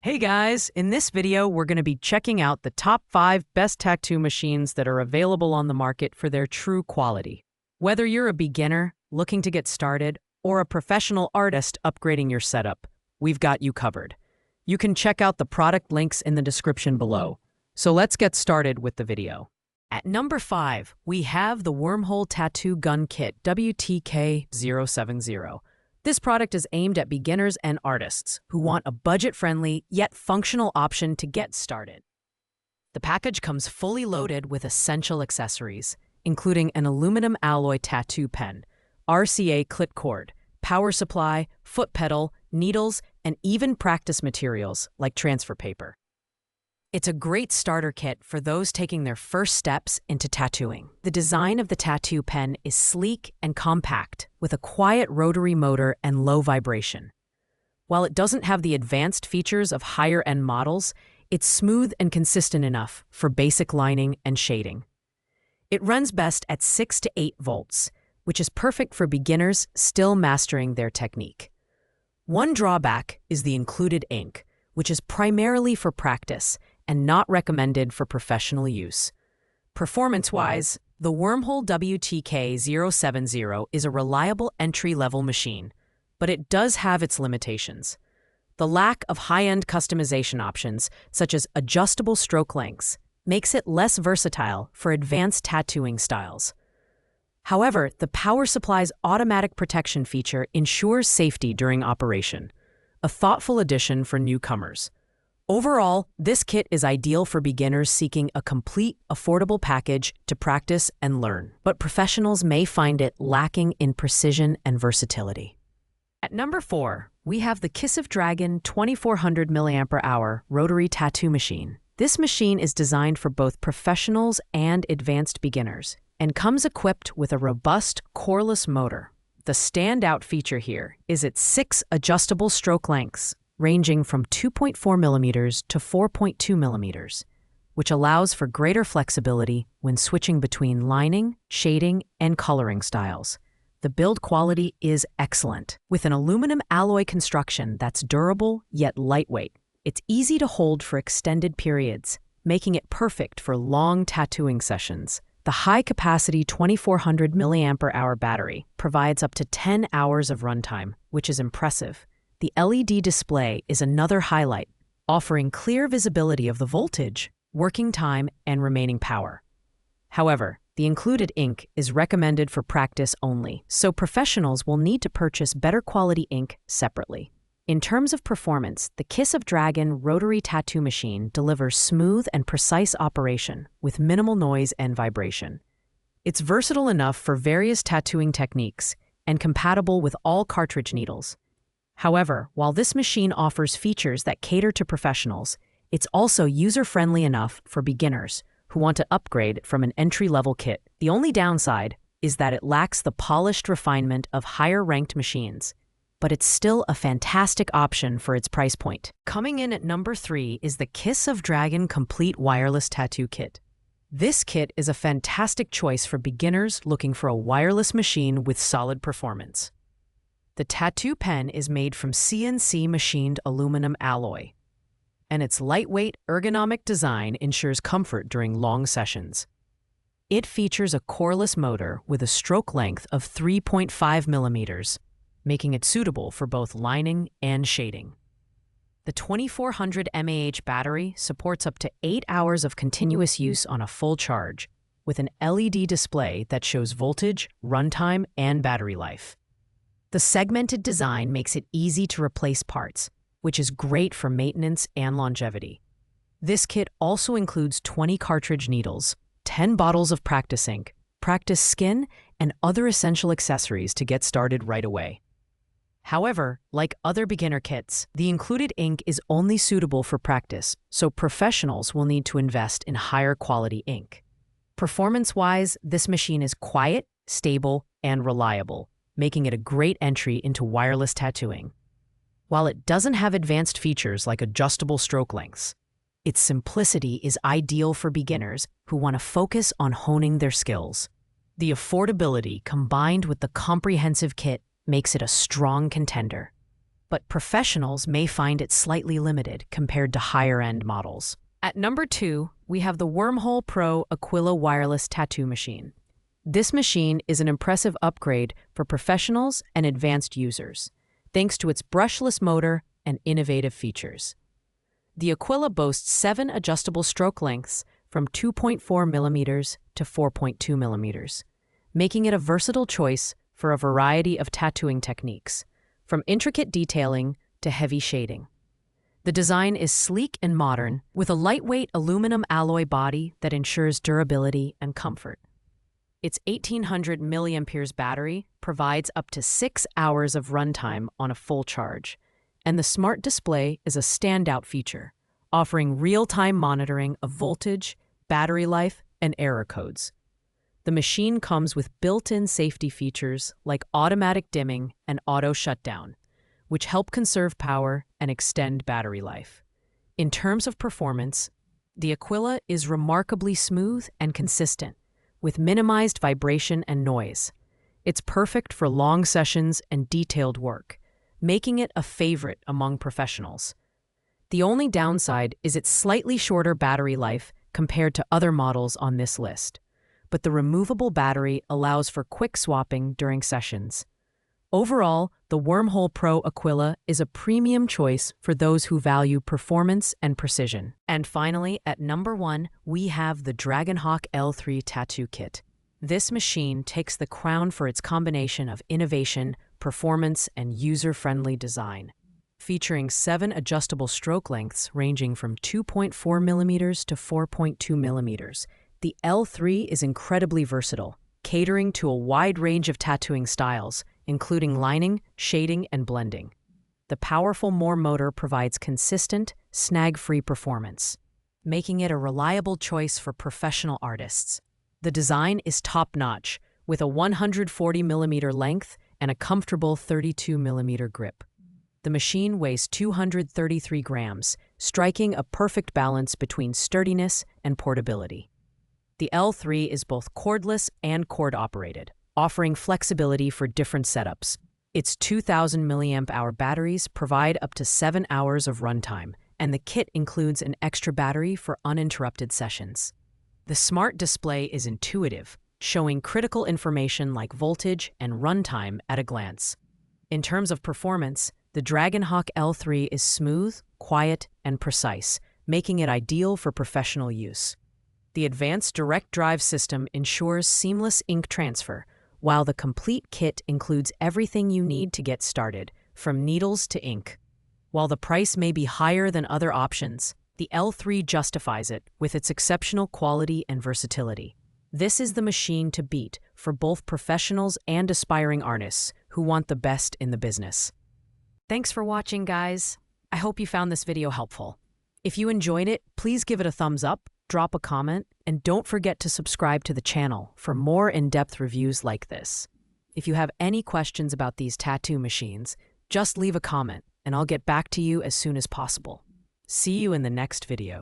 Hey guys, in this video we're going to be checking out the top 5 best tattoo machines that are available on the market for their true quality. Whether you're a beginner looking to get started or a professional artist upgrading your setup, we've got you covered. You can check out the product links in the description below. So let's get started with the video. At number 5, we have the Wormhole Tattoo Gun Kit WTK-070. This product is aimed at beginners and artists who want a budget-friendly yet functional option to get started. The package comes fully loaded with essential accessories, including an aluminum alloy tattoo pen, RCA clit cord, power supply, foot pedal, needles, and even practice materials like transfer paper. It's a great starter kit for those taking their first steps into tattooing. The design of the tattoo pen is sleek and compact, with a quiet rotary motor and low vibration. While it doesn't have the advanced features of higher-end models, it's smooth and consistent enough for basic lining and shading. It runs best at 6 to 8 volts, which is perfect for beginners still mastering their technique. One drawback is the included ink, which is primarily for practice and not recommended for professional use. Performance-wise, the Wormhole WTK-070 is a reliable entry-level machine, but it does have its limitations. The lack of high-end customization options, such as adjustable stroke lengths, makes it less versatile for advanced tattooing styles. However, the power supply's automatic protection feature ensures safety during operation, a thoughtful addition for newcomers. Overall, this kit is ideal for beginners seeking a complete, affordable package to practice and learn, but professionals may find it lacking in precision and versatility. At number 4, we have the Kiss of Dragon 2400 mAh rotary tattoo machine. This machine is designed for both professionals and advanced beginners and comes equipped with a robust, coreless motor. The standout feature here is its 6 adjustable stroke lengths, ranging from 2.4 millimeters to 4.2 millimeters, which allows for greater flexibility when switching between lining, shading, and coloring styles. The build quality is excellent. With an aluminum alloy construction that's durable yet lightweight, it's easy to hold for extended periods, making it perfect for long tattooing sessions. The high-capacity 2400 mAh battery provides up to 10 hours of runtime, which is impressive. The LED display is another highlight, offering clear visibility of the voltage, working time, and remaining power. However, the included ink is recommended for practice only, so professionals will need to purchase better quality ink separately. In terms of performance, the Kiss of Dragon rotary tattoo machine delivers smooth and precise operation with minimal noise and vibration. It's versatile enough for various tattooing techniques and compatible with all cartridge needles. However, while this machine offers features that cater to professionals, it's also user-friendly enough for beginners who want to upgrade from an entry-level kit. The only downside is that it lacks the polished refinement of higher-ranked machines, but it's still a fantastic option for its price point. Coming in at number 3 is the Kiss of Dragon Complete Wireless Tattoo Kit. This kit is a fantastic choice for beginners looking for a wireless machine with solid performance. The tattoo pen is made from CNC machined aluminum alloy, and its lightweight, ergonomic design ensures comfort during long sessions. It features a coreless motor with a stroke length of 3.5 millimeters, making it suitable for both lining and shading. The 2400 mAh battery supports up to 8 hours of continuous use on a full charge, with an LED display that shows voltage, runtime, and battery life. The segmented design makes it easy to replace parts, which is great for maintenance and longevity. This kit also includes 20 cartridge needles, 10 bottles of practice ink, practice skin, and other essential accessories to get started right away. However, like other beginner kits, the included ink is only suitable for practice, so professionals will need to invest in higher quality ink. Performance-wise, this machine is quiet, stable, and reliable, making it a great entry into wireless tattooing. While it doesn't have advanced features like adjustable stroke lengths, its simplicity is ideal for beginners who want to focus on honing their skills. The affordability combined with the comprehensive kit makes it a strong contender. but professionals may find it slightly limited compared to higher-end models. At number 2, we have the Wormhole Pro Aquila Wireless Tattoo Machine. This machine is an impressive upgrade for professionals and advanced users, thanks to its brushless motor and innovative features. The Aquila boasts 7 adjustable stroke lengths from 2.4 millimeters to 4.2 millimeters, making it a versatile choice for a variety of tattooing techniques, from intricate detailing to heavy shading. The design is sleek and modern, with a lightweight aluminum alloy body that ensures durability and comfort. Its 1800 mAh battery provides up to 6 hours of runtime on a full charge, and the smart display is a standout feature, offering real-time monitoring of voltage, battery life, and error codes. The machine comes with built-in safety features like automatic dimming and auto shutdown, which help conserve power and extend battery life. In terms of performance, the Aquila is remarkably smooth and consistent, with minimized vibration and noise. It's perfect for long sessions and detailed work, making it a favorite among professionals. The only downside is its slightly shorter battery life compared to other models on this list, but the removable battery allows for quick swapping during sessions. Overall, the Wormhole Pro Aquila is a premium choice for those who value performance and precision. And finally, at number 1, we have the Dragonhawk L3 Tattoo Kit. This machine takes the crown for its combination of innovation, performance, and user-friendly design. Featuring 7 adjustable stroke lengths ranging from 2.4 millimeters to 4.2 millimeters, the L3 is incredibly versatile, catering to a wide range of tattooing styles, including lining, shading, and blending. The powerful Moore motor provides consistent, snag-free performance, making it a reliable choice for professional artists. The design is top-notch, with a 140 millimeter length and a comfortable 32 millimeter grip. The machine weighs 233 grams, striking a perfect balance between sturdiness and portability. The L3 is both cordless and cord-operated, offering flexibility for different setups. Its 2,000 mAh batteries provide up to 7 hours of runtime, and the kit includes an extra battery for uninterrupted sessions. The smart display is intuitive, showing critical information like voltage and runtime at a glance. In terms of performance, the Dragonhawk L3 is smooth, quiet, and precise, making it ideal for professional use. The advanced direct drive system ensures seamless ink transfer, while the complete kit includes everything you need to get started, from needles to ink. While the price may be higher than other options, the L3 justifies it with its exceptional quality and versatility. This is the machine to beat for both professionals and aspiring artists who want the best in the business. Thanks for watching, guys. I hope you found this video helpful. If you enjoyed it, please give it a thumbs up, drop a comment, and don't forget to subscribe to the channel for more in-depth reviews like this. If you have any questions about these tattoo machines, just leave a comment and I'll get back to you as soon as possible. See you in the next video.